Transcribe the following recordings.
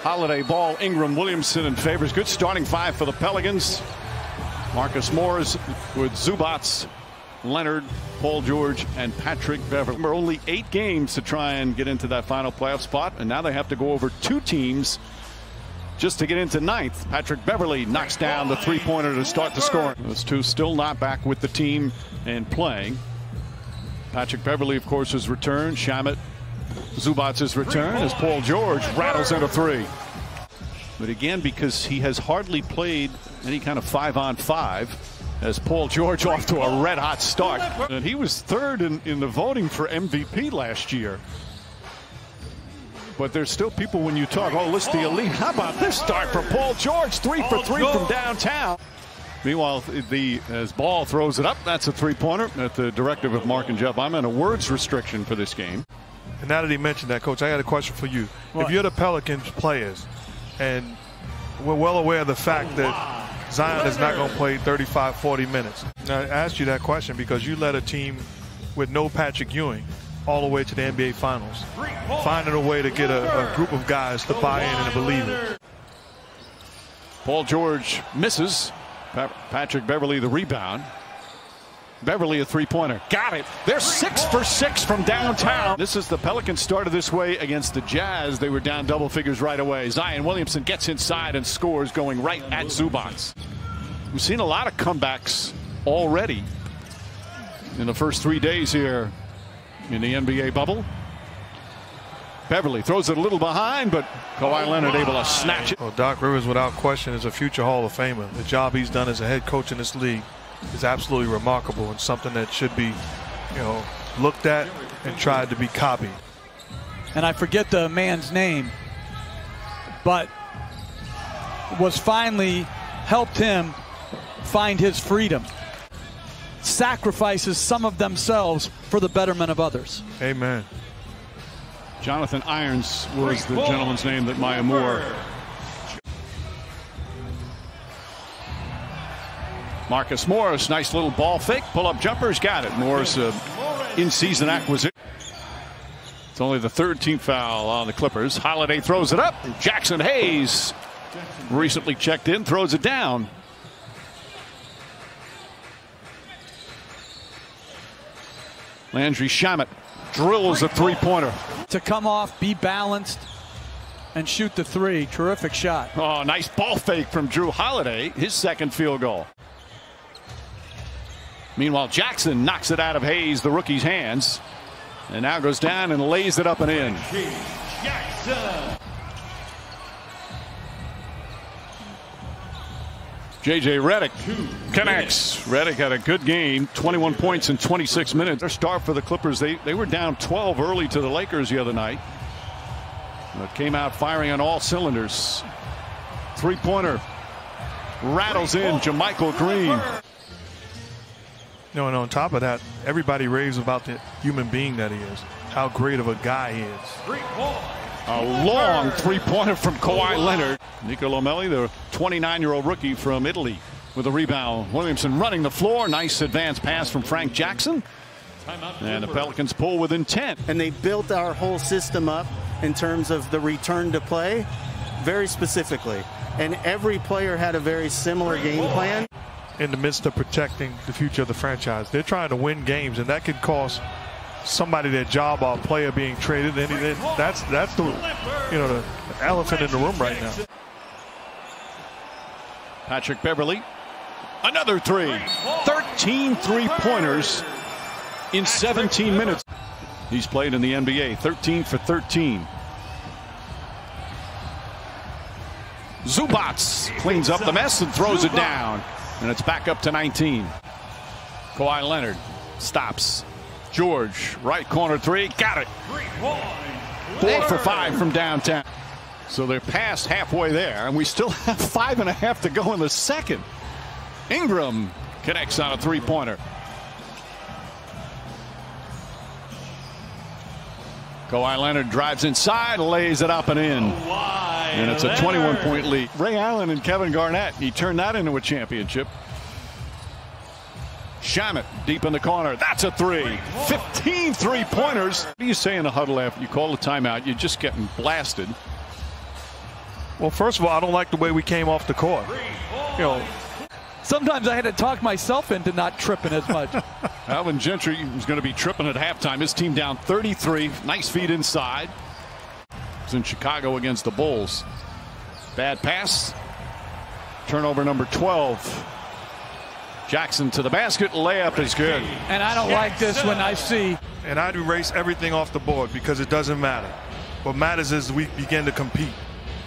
Holiday ball, Ingram, Williamson, and Favors. Good starting five for the Pelicans. Marcus Morris with Zubac, Leonard, Paul George, and Patrick Beverley. Remember, only 8 games to try and get into that final playoff spot, and now they have to go over 2 teams just to get into 9th. Patrick Beverley knocks down the three-pointer to start the scoring. Those two still not back with the team and playing. Patrick Beverley, of course, has returned. Shamet, Zubac's return as Paul George rattles into 3. But again, because he has hardly played any kind of 5-on-5, as Paul George off to a red-hot start. And he was 3rd in the voting for MVP last year. But there's still people, when you talk, oh, list the elite. How about this start for Paul George? 3 for 3 from downtown. Meanwhile, as Ball throws it up, that's a three-pointer at the directive of Mark and Jeff. I'm on a words restriction for this game. And now that he mentioned that, Coach, I got a question for you. What? If you're the Pelicans players, and we're well aware of the fact that Zion is not going to play 35, 40 minutes. Now, I asked you that question because you led a team with no Patrick Ewing all the way to the NBA Finals, finding a way to get a group of guys to buy in and believe it. Paul George misses. Patrick Beverley the rebound. Beverley a three-pointer. Got it. They're 6 for 6 from downtown. This is the Pelicans started this way against the Jazz. They were down double figures right away. Zion Williamson gets inside and scores, going right at Zubac. We've seen a lot of comebacks already in the first 3 days here in the NBA bubble. Beverley throws it a little behind, but Kawhi Leonard able to snatch it. Well, Doc Rivers, without question, is a future Hall of Famer. The job he's done as a head coach in this league is absolutely remarkable and something that should be, looked at and tried to be copied. And I forget the man's name, but was finally helped him find his freedom. Sacrifices some of themselves for the betterment of others. Amen. Jonathan Irons was the gentleman's name that Maya Moore. Marcus Morris, nice little ball fake, pull-up jumpers, got it. Morris, in-season acquisition. It's only the 3rd team foul on the Clippers. Holiday throws it up. Jackson Hayes, recently checked in, throws it down. Landry Shamet drills a three-pointer. To come off, be balanced, and shoot the 3. Terrific shot. Oh, nice ball fake from Drew Holiday, his 2nd field goal. Meanwhile, Jackson knocks it out of Hayes, the rookie's hands, and now goes down and lays it up and in. Jackson. J.J. Redick connects. Redick had a good game, 21 points in 26 minutes. Their start for the Clippers, they were down 12 early to the Lakers the other night. But came out firing on all cylinders. Three-pointer rattles in. JaMychal Green. And on top of that, everybody raves about the human being that he is. How great of a guy he is. A long three-pointer from Kawhi Leonard. Nico Lomelli, the 29-year-old rookie from Italy, with a rebound. Williamson running the floor. Nice advanced pass from Frank Jackson. And the Pelicans pull within 10. And they built our whole system up in terms of the return to play very specifically. And every player had a very similar game plan. In the midst of protecting the future of the franchise, they're trying to win games, and that could cost somebody their job or a player being traded. And that's the the elephant in the room right now. Patrick Beverley, another 3. 13 three-pointers in 17 minutes. He's played in the NBA, 13 for 13. Zubac cleans up the mess and throws it down. And it's back up to 19. Kawhi Leonard stops. George, right corner 3, got it. 4 for 5 from downtown. So they're past halfway there, and we still have 5.5 to go in the second. Ingram connects on a three-pointer. Kawhi Leonard drives inside, lays it up and in. And it's a 21-point lead. Ray Allen and Kevin Garnett, he turned that into a championship. Shamet deep in the corner. That's a 3. 15 three-pointers. What do you say in the huddle after you call the timeout? You're just getting blasted. Well, first of all, I don't like the way we came off the court. You know, sometimes I had to talk myself into not tripping as much. Alvin Gentry was going to be tripping at halftime. His team down 33. Nice feed inside. It's in Chicago against the Bulls. Bad pass. Turnover number 12. Jackson to the basket. Layup is good. And I don't like this when I see. And I'd erase everything off the board because it doesn't matter. What matters is we begin to compete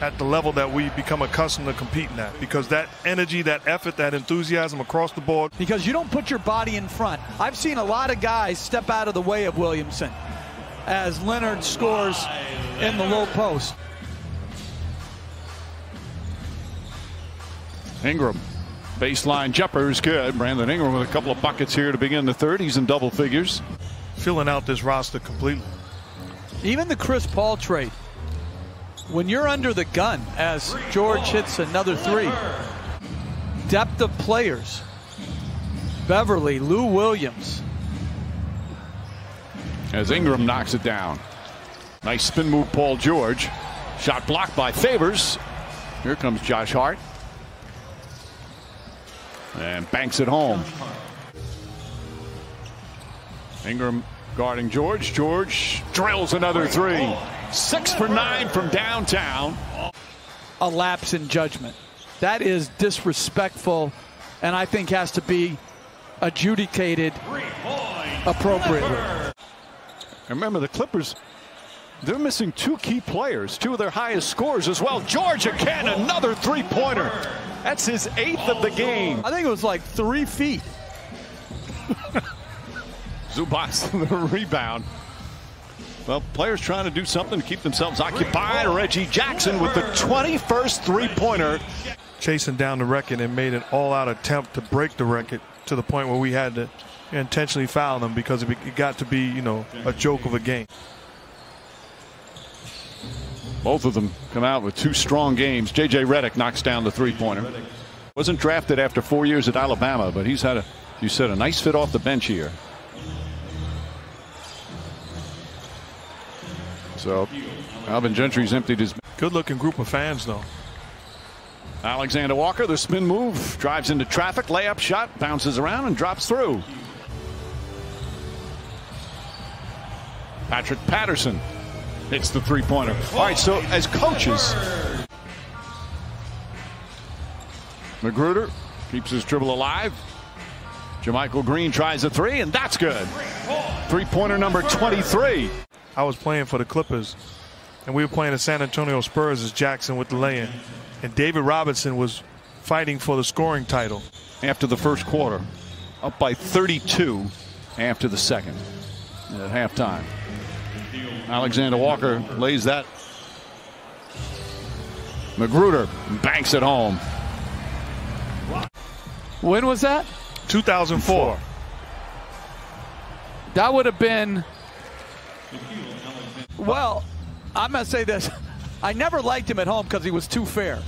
at the level that we become accustomed to competing at, because that energy, that effort, that enthusiasm across the board. Because you don't put your body in front. I've seen a lot of guys step out of the way of Williamson as Leonard scores in the low post. Ingram, baseline jumper is good. Brandon Ingram with a couple of buckets here to begin the third. He's in double figures. Filling out this roster completely. Even the Chris Paul trade. When you're under the gun, as George hits another three, depth of players. Beverly, Lou Williams. As Ingram knocks it down. Nice spin move, Paul George. Shot blocked by Favors. Here comes Josh Hart. And banks it home. Ingram guarding George. George drills another three. 6 for 9 from downtown. A lapse in judgment. That is disrespectful, and I think has to be adjudicated appropriately. And remember, the Clippers, they're missing 2 key players, 2 of their highest scorers as well. George again, another three-pointer. That's his 8th of the game. I think it was like 3 feet. Zubac the rebound. Well, players trying to do something to keep themselves occupied. Reggie Jackson with the 21st three-pointer. Chasing down the record and made an all-out attempt to break the record to the point where we had to intentionally foul them because it got to be, you know, a joke of a game. Both of them come out with 2 strong games. J.J. Redick knocks down the three-pointer. Wasn't drafted after 4 years at Alabama, but he's had, you said, a nice fit off the bench here. So Alvin Gentry's emptied his. Good-looking group of fans, though. Alexander Walker, the spin move, drives into traffic, layup shot, bounces around and drops through. Patrick Patterson hits the three-pointer. All right, so as coaches, Magruder keeps his dribble alive. JaMychal Green tries a three, and that's good. Three-pointer number 23. I was playing for the Clippers, and we were playing the San Antonio Spurs as Jackson with the lay-in. And David Robinson was fighting for the scoring title. After the first quarter, up by 32 after the second at halftime. Alexander Walker lays that. Magruder banks it home. When was that? 2004. That would have been. Well, I'm going to say this. I never liked him at home because he was too fair.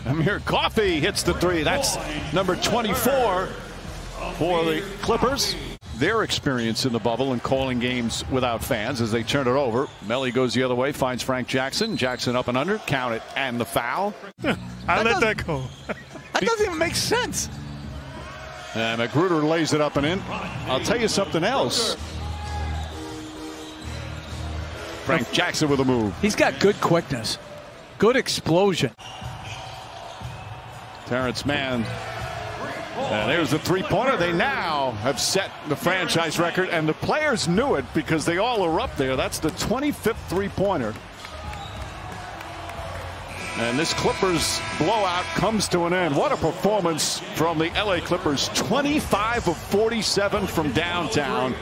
Amir Coffey hits the three. That's number 24 for the Clippers. Their experience in the bubble and calling games without fans as they turn it over. Melly goes the other way, finds Frank Jackson. Jackson up and under, count it, and the foul. I let that go. That doesn't even make sense. And Magruder lays it up and in. I'll tell you something else. Frank Jackson with a move. He's got good quickness, good explosion. Terrence Mann. And there's the three-pointer. They now have set the franchise record, and the players knew it because they all are up there. That's the 25th three-pointer. And this Clippers blowout comes to an end. What a performance from the LA Clippers. 25 of 47 from downtown.